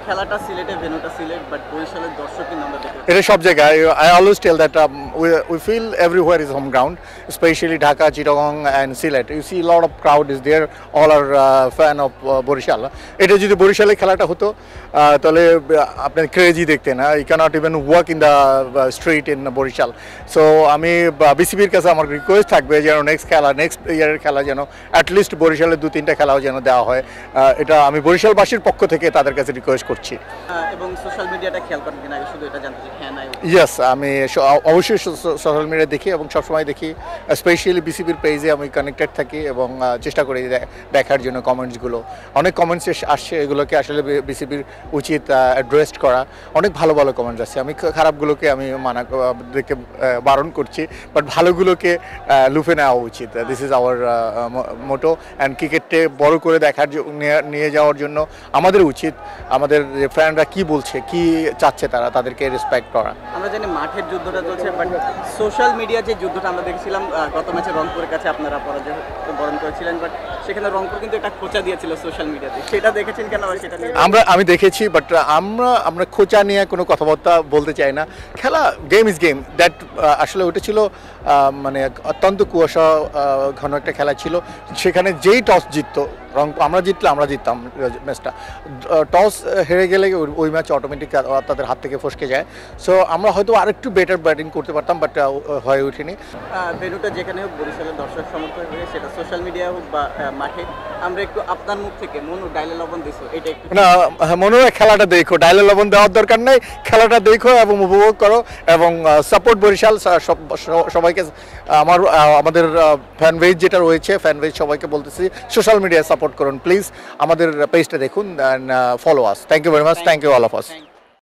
খেলাটা সিলেটে, ভেন্যুটা সিলেট, বাট বরিশালের দর্শক কিন্তু আমরা দেখতে It is সব জায়গায় I always tell that we feel everywhere is home ground, especially Dhaka, Chittagong and Sylhet. You see a lot of crowd is there, all are fan of Borishal. এটা যদি বরিশালে খেলাটা হতো তাহলে আপনি ক্রেজি দেখতেন না, you cannot even walk in the street in Barishal. So আমি বিসিবির কাছে আমার রিকোয়েস্ট থাকবে যেন নেক্সট ইয়ারের খেলা যেন অ্যাটলিস্ট বরিশালের 2-3টা খেলাও যেন দেওয়া হয়। এটা আমি বরিশালবাসীর পক্ষ থেকে তাদের কাছে রিকোয়েস্ট করছি। এবং সোশ্যাল মিডিয়াটা খেয়াল করেন কিনা শুধু এটা জানতে চাই। হ্যাঁ, নাই ইয়েস, আমি অবশ্যই সোশ্যাল মিডিয়া দেখি এবং সবসময় দেখি, স্পেশালি বিসিবির পেজে আমি কানেক্টেড থাকি এবং চেষ্টা করি দেখার জন্য কমেন্টসগুলো। অনেক কমেন্টস আসছে, এগুলোকে আসলে বিসিবির উচিত অ্যাড্রেস করা। অনেক ভালো ভালো কমেন্টস আসছে, আমি খারাপগুলোকে আমি দেখে বারণ করছি, বাট ভালোগুলোকে লুফে নেওয়া উচিত। This is our Moto. And ক্রিকেটে বড় করে দেখার নিয়ে যাওয়ার জন্য আমাদের উচিত আমাদের ফ্যানরা কি বলছে, কি চাচ্ছে তাদেরকে রেসপেক্ট করা। আমরা জানি মাঠের যুদ্ধটা চলছে, বাট সোশ্যাল মিডিয়া যে যুদ্ধটা আমরা দেখছিলাম গত ম্যাচে রংপুরের কাছে আপনারা পরাজয় বরণ করেছিলেন, বাট সেখানে রংপুর কিন্তু একটা খোঁচা দিয়েছিল সোশ্যাল মিডিয়াতে, সেটা দেখেছেন কেন? সেটা আমি দেখেছি, বাট আমরা খোঁচা নিয়ে কোনো কথাবার্তা বলতে চাই না। খেলা গেম ইজ গেম, দ্যাট আসলে ওটা ছিল মানে অত্যন্ত কুয়াশা ঘন একটা খেলা ছিল। সেখানে যেই টস জিততো, আমরা জিততাম ম্যাচটা। টস হেরে গেলে ওই ম্যাচ অটোমেটিক তাদের হাত থেকে ফসকে যায়। সো আমরা হয়তো আরেকটু বেটার ব্যাটিং করতে পারতাম, বাট হয়ে ওঠেনি। ভেন্যুটা যেখানে হোক, বরিশালের দর্শক সমর্থন হয়ে সেটা সোশ্যাল মিডিয়া হোক বা মাঠে, আমরা একটু আপনার মুখ থেকে মনু ডাইলে লবণ দিছো, এটা একটু না মনে হয় খেলাটা দেখো, ডাইলে লবণ দেওয়ার দরকার নেই, খেলাটা দেখো এবং উপভোগ করো এবং সাপোর্ট বরিশাল। সবাইকে আমাদের ফ্যান পেজ যেটা রয়েছে, ফ্যান পেজ সবাইকে বলতেছি সোশ্যাল মিডিয়ায় সাপোর্ট করুন প্লিজ। আমাদের পেজটা দেখুন and follow us. Thank you very much, thank you all of us.